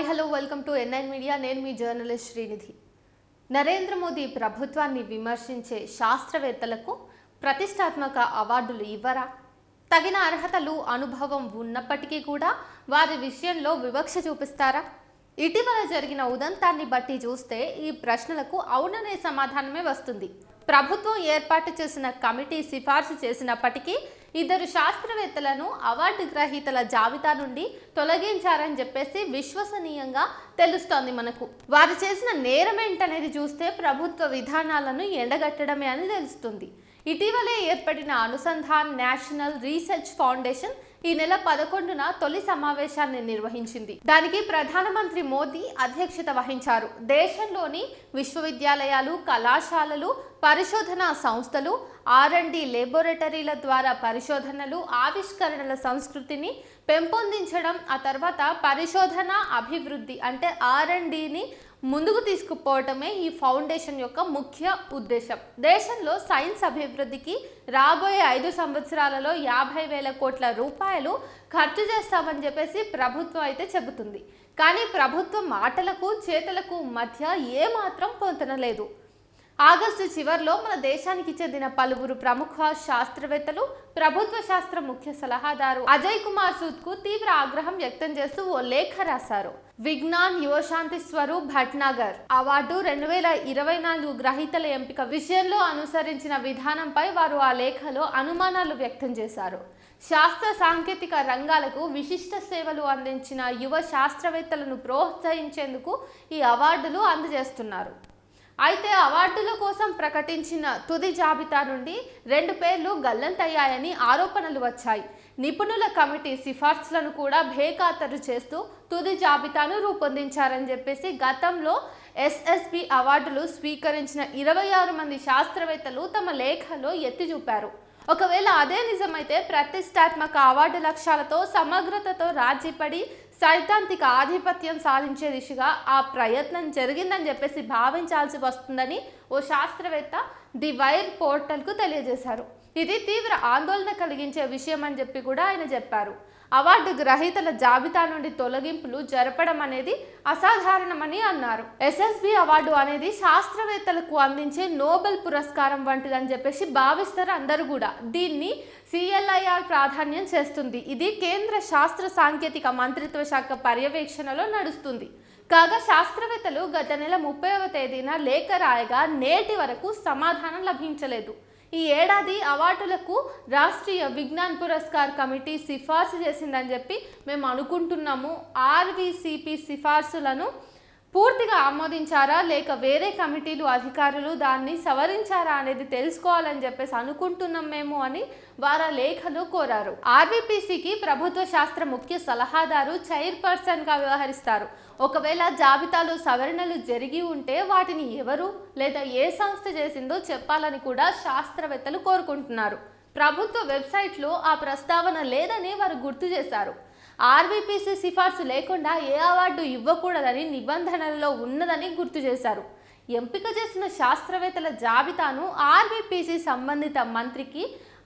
Hi hello welcome to NIN media. నేను మీ journalist Srinidhi. Narendra Modi ప్రభుత్వాన్ని విమర్శించే శాస్త్రవేత్తలకు ప్రతిష్టాత్మక అవార్డులు ఇవ్వరా? తగిన అర్హతలు అనుభవం ఉన్నప్పటికీ కూడా వారి విషయంలో వివక్ష చూపిస్తారా? ఇటీవల జరిగిన ఉదంతాన్ని బట్టి చూస్తే ఈ ప్రశ్నలకు అవుననే సమాధానమే వస్తుంది. ప్రభుత్వం ఏర్పాటు చేసిన కమిటీ సిఫార్సు చేసినప్పటికీ ఇద్దరు శాస్త్రవేత్తలను అవార్డు గ్రహీతల జాబితా నుండి తొలగించారని చెప్పేసి విశ్వసనీయంగా తెలుస్తోంది మనకు. వారు చేసిన నేరం ఏంటనేది చూస్తే ప్రభుత్వ విధానాలను ఎండగట్టడమే అని తెలుస్తుంది. ఇటీవలే ఏర్పడిన అనుసంధాన్ నేషనల్ రీసెర్చ్ ఫౌండేషన్ ఈ నెల 11న తొలి సమావేశాన్ని నిర్వహించింది. దానికి ప్రధానమంత్రి మోదీ అధ్యక్షత వహించారు. దేశంలోని విశ్వవిద్యాలయాలు, కళాశాలలు, పరిశోధనా సంస్థలు, R&D లేబొరేటరీల ద్వారా పరిశోధనలు, ఆవిష్కరణల సంస్కృతిని పెంపొందించడం, ఆ తర్వాత పరిశోధన అభివృద్ధి అంటే R&Dని ముందుకు తీసుకుపోవటమే ఈ ఫౌండేషన్ యొక్క ముఖ్య ఉద్దేశం. దేశంలో సైన్స్ అభివృద్ధికి రాబోయే 5 సంవత్సరాలలో 50,000 కోట్ల రూపాయలు ఖర్చు చేస్తామని చెప్పేసి ప్రభుత్వం అయితే చెబుతుంది. కానీ ప్రభుత్వం మాటలకు చేతలకు మధ్య ఏమాత్రం పొంతన లేదు. ఆగస్టు చివరిలో మన దేశానికి చెందిన పలువురు ప్రముఖ శాస్త్రవేత్తలు ప్రభుత్వ శాస్త్ర ముఖ్య సలహాదారు అజయ్ కుమార్ సూద్కు తీవ్ర ఆగ్రహం వ్యక్తం చేస్తూ ఓ లేఖ రాశారు. విజ్ఞాన్ యువశాంతి స్వరూప్ భట్నాగర్ అవార్డు 2024 గ్రహీతల ఎంపిక విషయంలో అనుసరించిన విధానంపై వారు ఆ లేఖలో అనుమానాలు వ్యక్తం చేశారు. శాస్త్ర సాంకేతిక రంగాలకు విశిష్ట సేవలు అందించిన యువ శాస్త్రవేత్తలను ప్రోత్సహించేందుకు ఈ అవార్డులు అందజేస్తున్నారు. అయితే అవార్డుల కోసం ప్రకటించిన తుది జాబితా నుండి 2 పేర్లు గల్లంతయ్యాయని ఆరోపణలు వచ్చాయి. నిపుణుల కమిటీ సిఫార్సులను కూడా బేఖాతరు చేస్తూ తుది జాబితాను రూపొందించారని చెప్పేసి గతంలో SSB అవార్డులు స్వీకరించిన 26 మంది శాస్త్రవేత్తలు తమ లేఖలో ఎత్తి చూపారు. ఒకవేళ అదే నిజమైతే ప్రతిష్టాత్మక అవార్డు లక్ష్యాలతో సమగ్రతతో రాజీపడి సైద్ధాంతిక ఆధిపత్యం సాధించే దిశగా ఆ ప్రయత్నం జరిగిందని చెప్పేసి భావించాల్సి వస్తుందని ఓ శాస్త్రవేత్త ది వైర్ పోర్టల్కు తెలియజేశారు. ఇది తీవ్ర ఆందోళన కలిగించే విషయం అని చెప్పి కూడా ఆయన చెప్పారు. అవార్డు గ్రహీతల జాబితా నుండి తొలగింపులు జరపడం అనేది అసాధారణమని అన్నారు. SSB అవార్డు అనేది శాస్త్రవేత్తలకు అందించే నోబెల్ పురస్కారం వంటిదని చెప్పేసి భావిస్తారు అందరూ కూడా. దీన్ని CLIR ప్రాధాన్యం చేస్తుంది. ఇది కేంద్ర శాస్త్ర సాంకేతిక మంత్రిత్వ శాఖ పర్యవేక్షణలో నడుస్తుంది. కాగా శాస్త్రవేత్తలు గత నెల 30వ తేదీన లేఖ రాయగా నేటి వరకు సమాధానం లభించలేదు. ఈ ఏడాది అవార్డులకు రాష్ట్రీయ విజ్ఞాన్ పురస్కార్ కమిటీ సిఫార్సు చేసిందని చెప్పి మేము అనుకుంటున్నాము. RVCP సిఫార్సులను పూర్తిగా ఆమోదించారా లేక వేరే కమిటీలు అధికారులు దాన్ని సవరించారా అనేది తెలుసుకోవాలని చెప్పేసి అనుకుంటున్నాం మేము అని వారు లేఖలో కోరారు. RVPCకి ప్రభుత్వ శాస్త్ర ముఖ్య సలహాదారు చైర్పర్సన్గా వ్యవహరిస్తారు. ఒకవేళ జాబితాలో సవరణలు జరిగి ఉంటే వాటిని ఎవరు లేదా ఏ సంస్థ చేసిందో చెప్పాలని కూడా శాస్త్రవేత్తలు కోరుకుంటున్నారు. ప్రభుత్వ వెబ్సైట్లో ఆ ప్రస్తావన లేదని వారు గుర్తు చేశారు. RVPC సిఫార్సు లేకుండా ఏ అవార్డు ఇవ్వకూడదని నిబంధనలలో ఉన్నదని గుర్తు చేశారు. ఎంపిక చేసిన శాస్త్రవేత్తల జాబితాను RVPC సంబంధిత మంత్రికి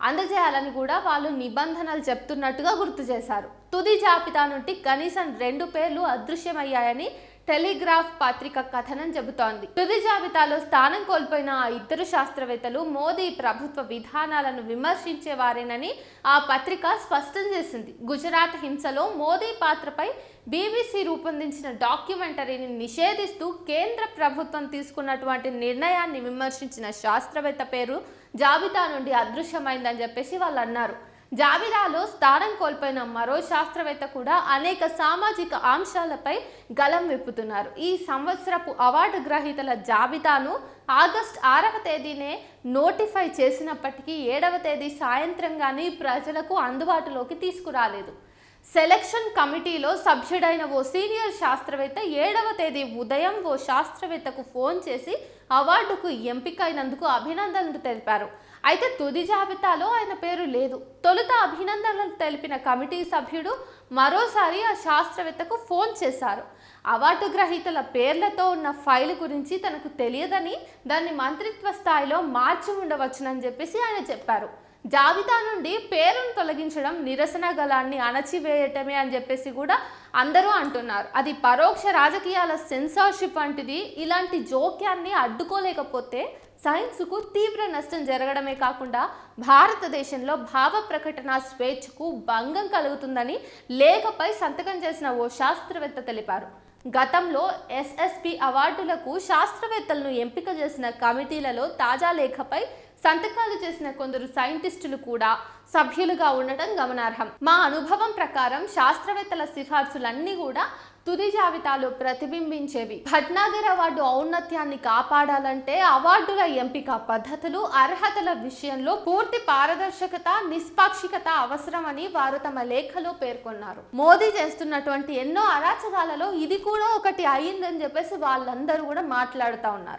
అందజేయాలని కూడా వాళ్ళు నిబంధనలు చెప్తున్నట్టుగా గుర్తు చేశారు. తుది జాబితా నుండి కనీసం 2 పేర్లు అదృశ్యమయ్యాయని టెలిగ్రాఫ్ పత్రిక కథనం చెబుతోంది. తుది జాబితాలో స్థానం కోల్పోయిన ఆ ఇద్దరు శాస్త్రవేత్తలు మోదీ ప్రభుత్వ విధానాలను విమర్శించేవారేనని ఆ పత్రిక స్పష్టం చేసింది. గుజరాత్ హింసలో మోదీ పాత్రపై BBC రూపొందించిన డాక్యుమెంటరీని నిషేధిస్తూ కేంద్ర ప్రభుత్వం తీసుకున్నటువంటి నిర్ణయాన్ని విమర్శించిన శాస్త్రవేత్త పేరు జాబితా నుండి అదృశ్యమైందని చెప్పేసి వాళ్ళు అన్నారు. జాబితాలో స్థానం కోల్పోయిన మరో శాస్త్రవేత్త కూడా అనేక సామాజిక అంశాలపై గలం విప్పుతున్నారు. ఈ సంవత్సరపు అవార్డు గ్రహీతల జాబితాను ఆగస్టు 6వ తేదీనే నోటిఫై చేసినప్పటికీ 7వ తేదీ సాయంత్రం కానీ ప్రజలకు అందుబాటులోకి తీసుకురాలేదు. సెలక్షన్ కమిటీలో సభ్యుడైన ఓ సీనియర్ శాస్త్రవేత్త 7వ తేదీ ఉదయం ఓ శాస్త్రవేత్తకు ఫోన్ చేసి అవార్డుకు ఎంపికైనందుకు అభినందనలు తెలిపారు. అయితే తుది జాబితాలో ఆయన పేరు లేదు. తొలుత అభినందనలు తెలిపిన కమిటీ సభ్యుడు మరోసారి ఆ శాస్త్రవేత్తకు ఫోన్ చేశారు. అవార్డు గ్రహీతల పేర్లతో ఉన్న ఫైల్ గురించి తనకు తెలియదని, దాన్ని మంత్రిత్వ స్థాయిలో మార్చి ఉండవచ్చునని చెప్పేసి ఆయన చెప్పారు. జాబితా నుండి పేరును తొలగించడం నిరసన గలాన్ని అణచివేయటమే అని చెప్పేసి కూడా అందరూ అంటున్నారు. అది పరోక్ష రాజకీయాల సెన్సార్షిప్ వంటిది. ఇలాంటి జోక్యాన్ని అడ్డుకోలేకపోతే సైన్స్కు తీవ్ర నష్టం జరగడమే కాకుండా భారతదేశంలో భావ ప్రకటన స్వేచ్ఛకు భంగం కలుగుతుందని లేఖపై సంతకం చేసిన ఓ శాస్త్రవేత్త తెలిపారు. గతంలో ఎస్ఎస్పి అవార్డులకు శాస్త్రవేత్తలను ఎంపిక చేసిన కమిటీలలో తాజా లేఖపై సంతకాలు చేసిన కొందరు సైంటిస్టులు కూడా సభ్యులుగా ఉండటం గమనార్హం. మా అనుభవం ప్రకారం శాస్త్రవేత్తల సిఫార్సులన్నీ కూడా తుది జాబితాలో ప్రతిబింబించేవి. భట్నాగర్ అవార్డు ఔన్నత్యాన్ని కాపాడాలంటే అవార్డుల ఎంపిక పద్ధతులు, అర్హతల విషయంలో పూర్తి పారదర్శకత, నిష్పాక్షికత అవసరమని వారు తమ లేఖలో పేర్కొన్నారు. మోదీ చేస్తున్నటువంటి ఎన్నో అరాచకాలలో ఇది కూడా ఒకటి అయిందని చెప్పేసి వాళ్ళందరూ కూడా మాట్లాడుతూ ఉన్నారు.